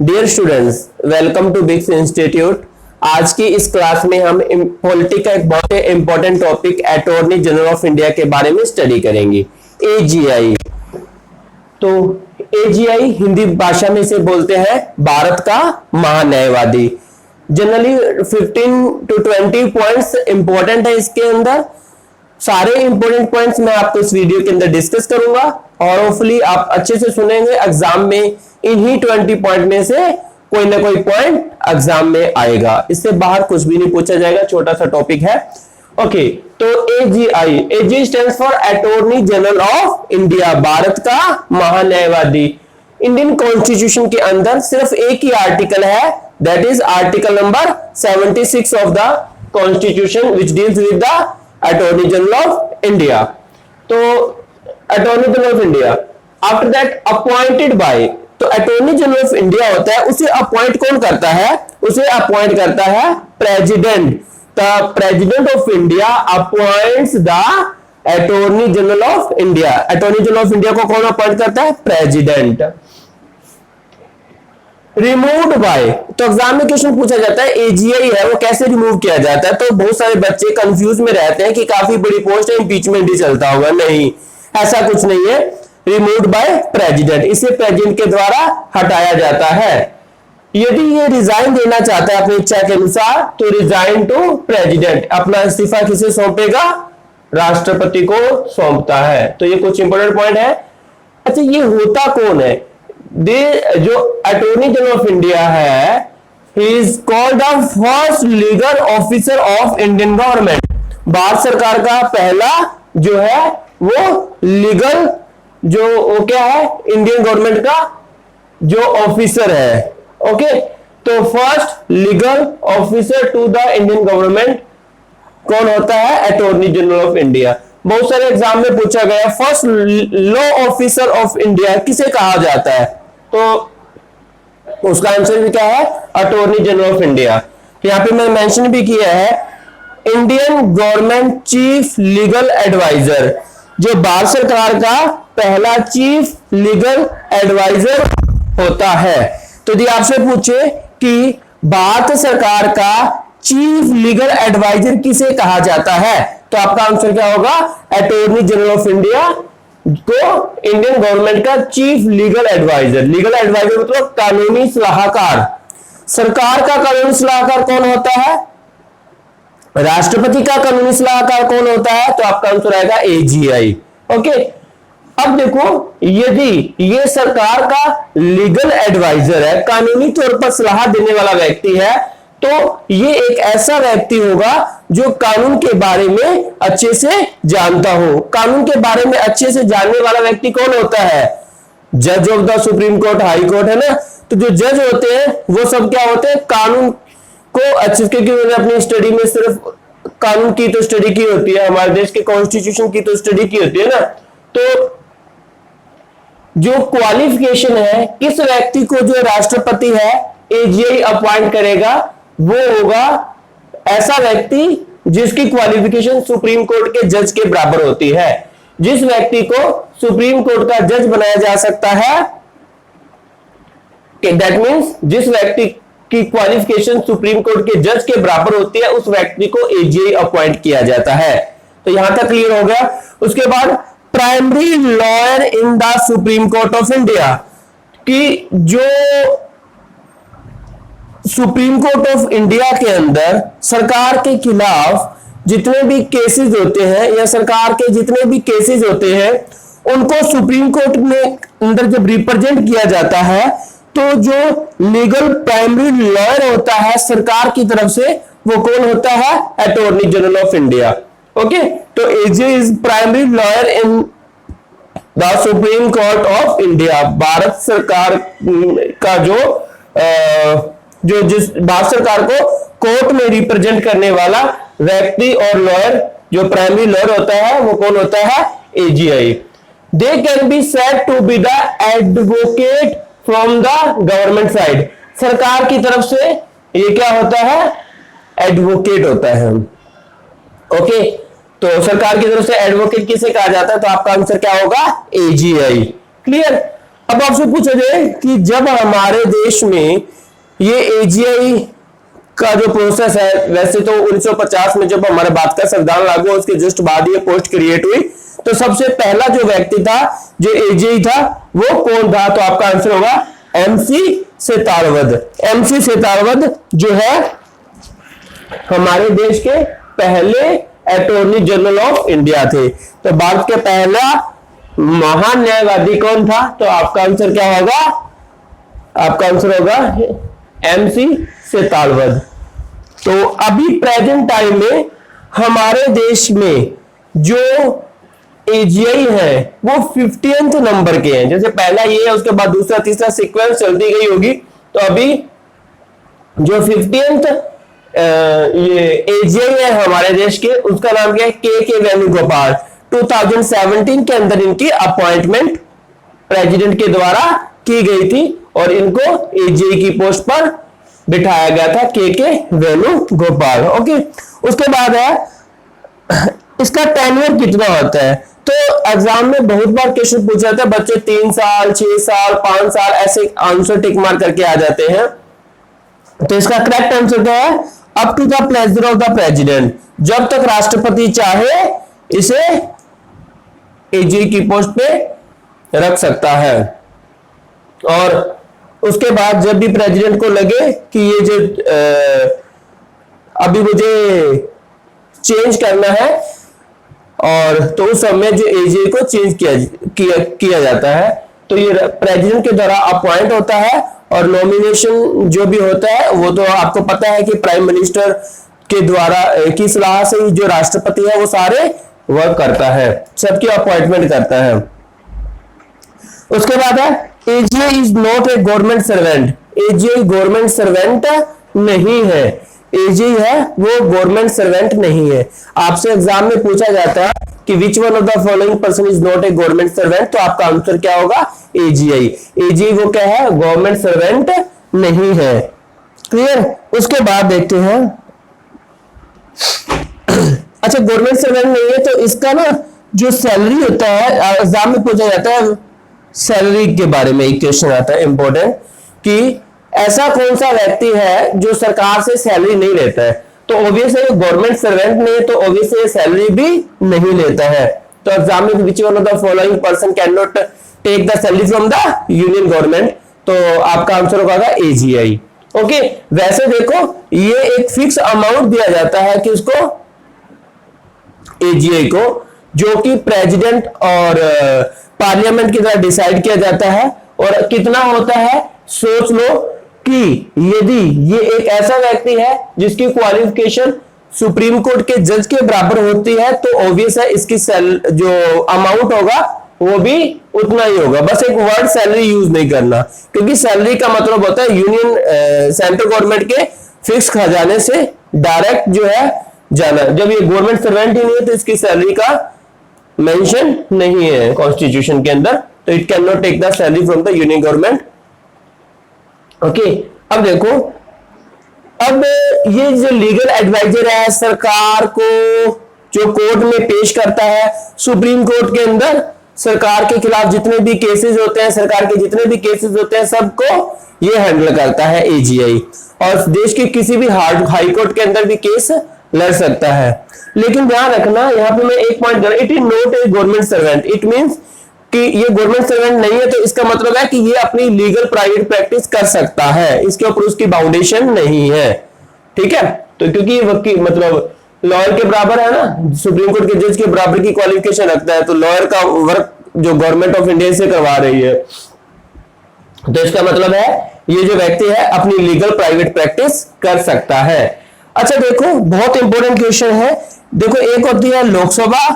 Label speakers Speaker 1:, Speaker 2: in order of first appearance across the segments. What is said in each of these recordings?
Speaker 1: Dear students, welcome to Bix institute. आज की इस क्लास में हम पॉलिटी का एक बहुत important topic attorney general of India के बारे में स्टडी करेंगे। एजीआई। तो एजीआई हिंदी भाषा में इसे बोलते हैं भारत का महान्यायवादी। जनरली 15 to 20 पॉइंट्स इंपॉर्टेंट है इसके अंदर। सारे इंपॉर्टेंट पॉइंट्स मैं आपको इस वीडियो के अंदर डिस्कस करूंगा और होपफुली आप अच्छे से सुनेंगे। एग्जाम में इन्हीं 20 पॉइंट में से कोई ना कोई पॉइंट एग्जाम में आएगा, इससे बाहर कुछ भी नहीं पूछा जाएगा। छोटा सा टॉपिक है। ओके, तो AG stands for attorney general of India, Bharat का महान्यायवादी। इंडियन कॉन्स्टिट्यूशन के अंदर सिर्फ एक ही आर्टिकल है, that is article number 76 of the constitution which deals with the attorney general of India. तो attorney general of India, after that appointed by, तो अटॉर्नी जनरल ऑफ इंडिया होता है, उसे अपॉइंट कौन करता है? उसे अपॉइंट करता है president. The president of India appoints the attorney general of India. Attorney general of India को कौन अपॉइंट करता है? प्रेसिडेंट। रिमूव्ड बाय, तो एग्जाम में क्वेश्चन पूछा जाता है एजीआई है वो कैसे रिमूव किया जाता है। तो बहुत सारे बच्चे कंफ्यूज में रहते हैं कि काफी बड़ी पोस्ट है, इंपीचमेंट ही चलता होगा। नहीं, ऐसा कुछ नहीं है। रिमूव्ड बाय प्रेसिडेंट, इसे प्रेसिडेंट के द्वारा हटाया जाता है। यदि ये रिजाइन देना चाहता है अपनी इच्छा के अनुसार तो रिजाइन टू प्रेसिडेंट, अपना इस्तीफा किसे सौंपेगा? राष्ट्रपति को सौंपता है। तो ये कुछ इंपोर्टेंट पॉइंट है। अच्छा, ये होता कौन है? जो अटॉर्नी जनरल ऑफ इंडिया है, he is called the first legal officer of Indian government. Bharat सरकार का पहला जो है वो लीगल, जो वो क्या है, इंडियन गवर्नमेंट का जो ऑफिसर है। ओके, तो first legal officer to the Indian government कौन होता है? Attorney general of India. बहुत सारे एग्जाम में पूछा गया first law officer of India किसे कहा जाता है? तो उसका आंसर भी क्या है? Attorney general of India. यहां पे मैं मेंशन भी किया है Indian government chief legal adviser, जो भारत सरकार का पहला चीफ लीगल एडवाइजर होता है। तो यदि आपसे पूछे कि भारत सरकार का चीफ लीगल एडवाइजर किसे कहा जाता है, तो आपका आंसर क्या होगा? अटॉर्नी जनरल ऑफ इंडिया को इंडियन गवर्नमेंट का chief legal adviser. Legal adviser मतलब कानूनी सलाहकार। सरकार का कानूनी सलाहकार कौन होता है? राष्ट्रपति का कानूनी सलाहकार कौन होता है? तो आपका आंसर आएगा एजीआई। ओके, अब देखो, यदि ये सरकार का लीगल एडवाइजर है, कानूनी तौर पर सलाह देने वाला व्यक्ति है, तो ये एक ऐसा व्यक्ति होगा जो कानून के बारे में अच्छे से जानता हो। कानून के बारे में अच्छे से जानने वाला व्यक्ति कौन होता है? जज of the supreme court, high court, है ना। तो जो जज होते हैं वो सब क्या होते हैं? कानून को अच्छे से, क्योंकि मैंने अपनी स्टडी में सिर्फ कानून की तो स्टडी की होती है, हमारे देश के कॉन्स्टिट्यूशन की तो स्टडी की होती है ना। तो जो क्वालिफिकेशन है, किस व्यक्ति को जो राष्ट्रपति है एजीआई अपॉइंट करेगा, वो होगा ऐसा व्यक्ति जिसकी क्वालिफिकेशन सुप्रीम कोर्ट के जज के बराबर होती है। जिस व्यक्ति को सुप्रीम कोर्ट का जज बनाया जा सकता है, दैट मींस जिस व्यक्ति की क्वालिफिकेशन सुप्रीम कोर्ट के जज के बराबर होती है, उस व्यक्ति को एजीआई अपॉइंट किया जाता है। तो यहां तक क्लियर हो गया। उसके बाद primary lawyer in the supreme court of India, कि जो सुप्रीम कोर्ट ऑफ इंडिया के अंदर सरकार के खिलाफ जितने भी केसेस होते हैं या सरकार के जितने भी केसेस होते हैं, उनको सुप्रीम कोर्ट में अंदर जब रिप्रेजेंट किया जाता है, तो जो लीगल प्राइमरी लॉयर होता है सरकार की तरफ से, वो कौन होता है? Attorney general of India. Okay, तो AGI is primary lawyer in the supreme court of India. Bharat सरकार का जिस भारत सरकार को कोर्ट में रिप्रेजेंट करने वाला व्यक्ति और लॉयर, जो प्राइमरी लॉयर होता है, वो कौन होता है? AGI. They can be said to be the advocate from the government side. सरकार की तरफ से ये क्या होता है? एडवोकेट होता है। ओके, तो सरकार की तरफ से एडवोकेट किसे कहा जाता है? तो आपका आंसर क्या होगा? एजीआई। क्लियर। अब आपसे पूछा जाए कि जब हमारे देश में ये एजीआई का जो प्रोसेस है, वैसे तो 1950 में जब हमारे भारत का संविधान लागू हुआ उसके जस्ट बाद ये पोस्ट क्रिएट हुई, तो सबसे पहला जो व्यक्ति था जो एजीआई था वो कौन था? तो आपका आंसर होगा एमसी सेतारवत। एमसी सेतारवत जो है हमारे देश के पहले अटॉर्नी जनरल ऑफ इंडिया थे। तो भारत के पहला महान न्यायवादी कौन था? तो आपका आंसर क्या होगा? आपका आंसर होगा एमसी सेतारवत। तो अभी प्रेजेंट टाइम में हमारे देश में जो एजीआई है वो 50th नंबर के हैं। जैसे पहला ये है, उसके बाद दूसरा तीसरा सीक्वेंस चलती गई होगी। तो अभी जो 50th ये एजीआई है हमारे देश के, उसका नाम क्या है? के वेणुगोपाल। 2017 के अंदर इनकी अपॉइंटमेंट प्रेसिडेंट के द्वारा की गई थी और इनको एजीआई की पोस्ट पर बिठाया गया था, के वेणुगोपाल। ओके, उसके बाद है इसका टेन्योर कितना होता है? तो एग्जाम में बहुत बार क्वेश्चन पूछा जाता है, बच्चे 3 साल 6 साल 5 साल ऐसे आंसर टिक मार करके आ जाते हैं। तो इसका करेक्ट आंसर क्या है? Up to the pleasure of the president, जब तक राष्ट्रपति चाहे इसे एजीआई की पोस्ट पे रख सकता है। और उसके बाद जब भी प्रेसिडेंट को लगे कि ये जो अभी मुझे चेंज करना है, और तो उस समय जो एजीआई को चेंज किया जाता है, तो ये प्रेसिडेंट के द्वारा अपॉइंट होता है। और नॉमिनेशन जो भी होता है वो तो आपको पता है कि प्राइम मिनिस्टर के द्वारा की सलाह से ही जो राष्ट्रपति है वो सारे वर्क करता है, सबकी अपॉइंटमेंट करता है। उसके बाद है AGI is not a government servant. AGI government servant नहीं है। एजीआई है वो गवर्नमेंट सर्वेंट नहीं है। आपसे एग्जाम में पूछा जाता है कि विच one of the following person is not a government servant, तो आपका आंसर क्या होगा? एजीआई। एजीआई वो क्या है? गवर्नमेंट सर्वेंट नहीं है। क्लियर? उसके बाद देखते हैं, अच्छा गवर्नमेंट सर्वेंट नहीं है तो इसका ना जो सैलरी होता है, एग्जाम में पूछा जाता है सैलरी के बारे में एक क्वेश्चन आता है इंपॉर्टेंट, कि ऐसा कौन सा व्यक्ति है जो सरकार से सैलरी नहीं लेता है? तो ऑब्वियसली गवर्नमेंट सर्वेंट नहीं है, तो ऑब्वियसली सैलरी भी नहीं लेता है। तो एग्जाम में which one of the following person can not take the salary from the union government, तो आपका आंसर होगा एजीआई। ओके, वैसे देखो ये एक फिक्स अमाउंट दिया जाता है कि उसको एजीआई को, जो कि प्रेसिडेंट और पार्लियामेंट की द्वारा डिसाइड किया जाता है। और कितना होता है? सोच लो कि यदि ये एक ऐसा व्यक्ति है जिसकी क्वालिफिकेशन सुप्रीम कोर्ट के जज के बराबर होती है, तो ऑब्वियस है इसकी जो अमाउंट होगा वो भी उतना ही होगा। बस एक वर्ड सैलरी यूज नहीं करना, क्योंकि सैलरी का मतलब होता है यूनियन सेंट्रल गवर्नमेंट के फिक्स खजाने से डायरेक्ट जो है जाना। जब ये गवर्नमेंट सर्वेंट ही नहीं है तो इसकी सैलरी का मेंशन नहीं है कॉन्स्टिट्यूशन के अंदर, तो it can not take the salary from the union government. Okay, अब देखो, अब ये जो लीगल एडवाइजर है सरकार को जो कोर्ट में पेश करता है, सुप्रीम कोर्ट के अंदर सरकार के खिलाफ जितने भी केसेस होते हैं, सरकार के जितने भी केसेस होते हैं सबको ये हैंडल करता है एजीआई। और देश के किसी भी हाई कोर्ट के अंदर भी केस लड़ सकता है। लेकिन ध्यान रखना, यहाँ पे मैं एक point, it is not a government servant. It means कि ये गवर्नमेंट सर्वेंट नहीं है, तो इसका मतलब है कि ये अपनी लीगल प्राइवेट प्रैक्टिस कर सकता है, इसके ऊपर उसकी बाउंडेशन नहीं है। ठीक है, तो क्योंकि वकील मतलब लॉयर के बराबर है ना, सुप्रीम कोर्ट के जज के बराबर की क्वालिफिकेशन रखता है, तो लॉयर का वर्क जो गवर्नमेंट ऑफ इंडिया से करवा रही है, तो इसका मतलब है ये जो व्यक्ति है अपनी लीगल प्राइवेट प्रैक्टिस कर सकता है। अच्छा देखो, बहुत इंपॉर्टेंट क्वेश्चन है। देखो, एक होती है लोकसभा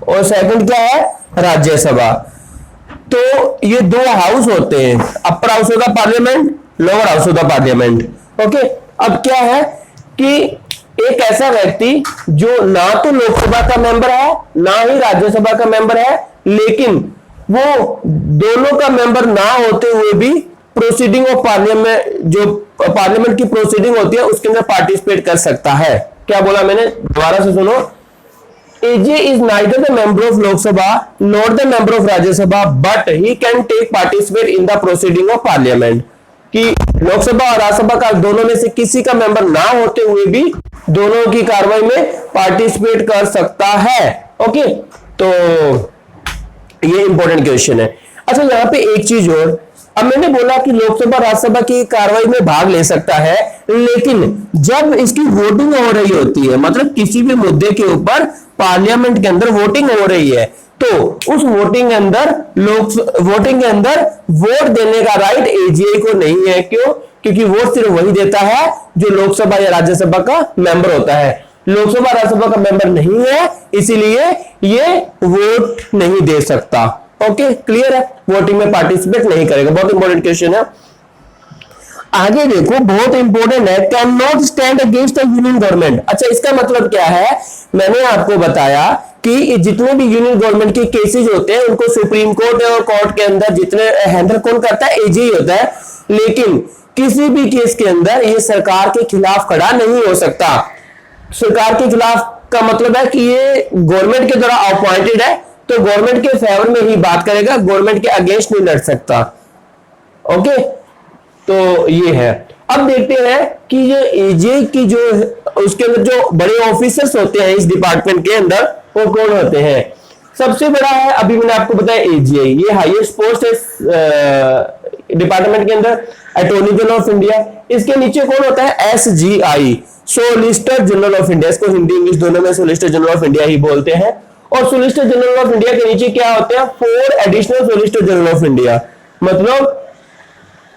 Speaker 1: और सेकंड क्या है? राज्यसभा। तो ये दो हाउस होते हैं, upper house of the parliament, lower house of the parliament. Okay, अब क्या है कि एक ऐसा व्यक्ति जो ना तो लोकसभा का मेंबर है ना ही राज्यसभा का मेंबर है, लेकिन वो दोनों का मेंबर ना होते हुए भी प्रोसीडिंग ऑफ पार्लियामेंट, जो पार्लियामेंट की प्रोसीडिंग होती है उसके अंदर पार्टिसिपेट कर सकता है। क्या बोला मैंने? दोबारा से सुनो। AJ is neither the member of Lok Sabha nor the member of Rajya Sabha, but he can take participate in the proceeding of Parliament. कि लोकसभा और राज्यसभा का दोनों में से किसी का मेंबर ना होते हुए भी दोनों की कार्रवाई में पार्टिसिपेट कर सकता है। ओके, तो ये इंपॉर्टेंट क्वेश्चन है। अच्छा, यहाँ पे एक चीज और, अब मैंने बोला कि लोकसभा राज्यसभा की कार्रवाई में भाग ले सकता है, लेकिन जब इसकी वोटिंग हो रही होती है, मतलब किसी भी मुद्दे के ऊपर पार्लियामेंट के अंदर वोटिंग हो रही है, तो उस वोटिंग के अंदर वोट देने का राइट एजीआई को नहीं है। क्यों? क्योंकि वोट सिर्फ वही देता है जो लोकसभा या राज्यसभा का मेंबर होता है। लोकसभा राज्यसभा का मेंबर नहीं है, इसीलिए ये वोट नहीं दे सकता। ओके, क्लियर है, वोटिंग में पार्टिसिपेट नहीं करेगा। बहुत इंपॉर्टेंट क्वेश्चन है। आगे देखो, बहुत इंपॉर्टेंट है, can not stand against the union government. अच्छा, इसका मतलब क्या है? मैंने आपको बताया कि जितने भी यूनियन गवर्नमेंट के केसेस होते हैं उनको सुप्रीम कोर्ट और कोर्ट के अंदर जितने हैंडल कौन करता है? एजी होता है। लेकिन किसी भी केस के अंदर ये सरकार के खिलाफ खड़ा नहीं हो सकता। सरकार के खिलाफ का मतलब है कि ये गवर्नमेंट के द्वारा अपॉइंटेड है, तो गवर्नमेंट के फेवर में ही बात करेगा, गवर्नमेंट के अगेंस्ट नहीं लड़ सकता। ओके, तो ये है। अब देखते हैं कि ये एजीआई की जो उसके अंदर जो बड़े ऑफिसर्स होते हैं इस डिपार्टमेंट के अंदर, वो कौन होते हैं? सबसे बड़ा है, अभी मैंने आपको बताया एजीआई, ये हाईएस्ट पोस्ट है डिपार्टमेंट के अंदर, अटॉर्नी जनरल ऑफ इंडिया। इसके नीचे कौन होता है? SGI, solicitor general of India. इसको हिंदी इंग्लिश दोनों में सोलिसिटर जनरल ऑफ इंडिया ही बोलते हैं। और सोलिसिटर जनरल ऑफ इंडिया के नीचे क्या होते हैं? 4 additional solicitor general of India. मतलब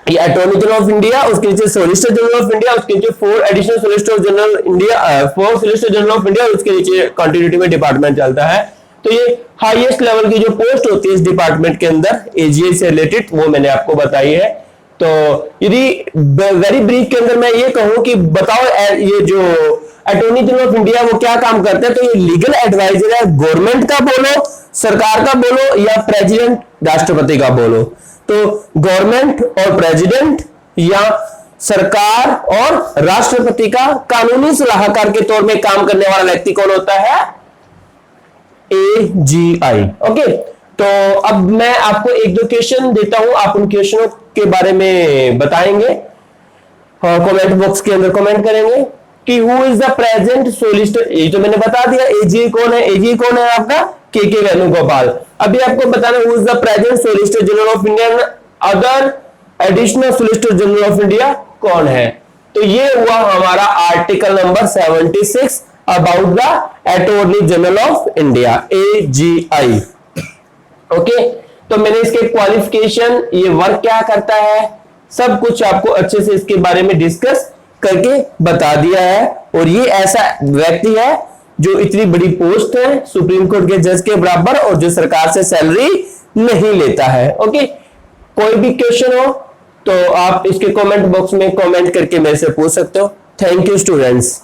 Speaker 1: ये अटॉर्नी जनरल ऑफ इंडिया, उसके नीचे सोलिसिटर जनरल ऑफ इंडिया, उसके नीचे 4 additional solicitor general India, 4 solicitor general of India, उसके नीचे कंटिन्यूटी में डिपार्टमेंट चलता है। तो ये हाईएस्ट लेवल की जो पोस्ट होती है इस डिपार्टमेंट के अंदर एजीआई से रिलेटेड, वो मैंने आपको बताई है। तो यदि वेरी ब्रीफ के अंदर मैं ये कहूं कि बताओ ये जो अटॉर्नी जनरल ऑफ इंडिया वो क्या काम करते हैं, तो ये लीगल एडवाइजर है, गवर्नमेंट का बोलो, सरकार का बोलो, या प्रेसिडेंट राष्ट्रपति का बोलो। तो गवर्नमेंट और प्रेसिडेंट या सरकार और राष्ट्रपति का कानूनी सलाहकार के तौर में काम करने वाला व्यक्ति कौन होता है? एजीआई। ओके, तो अब मैं आपको एक दो क्वेश्चन देता हूं, आप उन क्वेश्चनों के बारे में बताएंगे, कमेंट बॉक्स के अंदर कमेंट करेंगे कि who is the present solicitor. ये तो मैंने बता दिया, एजीआई कौन है? एजीआई कौन है आपका? के वेणुगोपाल। अभी आपको बताना who is the present solicitor general of India, other additional solicitor general of India कौन है? तो ये हुआ हमारा article number 76 about the attorney general of India, AGI. Okay, तो मैंने इसके क्वालिफिकेशन, ये वर्क क्या करता है, सब कुछ आपको अच्छे से इसके बारे में डिस्कस करके बता दिया है। और ये ऐसा व्यक्ति है जो इतनी बड़ी पोस्ट है सुप्रीम कोर्ट के जज के बराबर, और जो सरकार से सैलरी नहीं लेता है। ओके, कोई भी क्वेश्चन हो तो आप इसके कमेंट बॉक्स में कमेंट करके मेरे से पूछ सकते हो। Thank you students.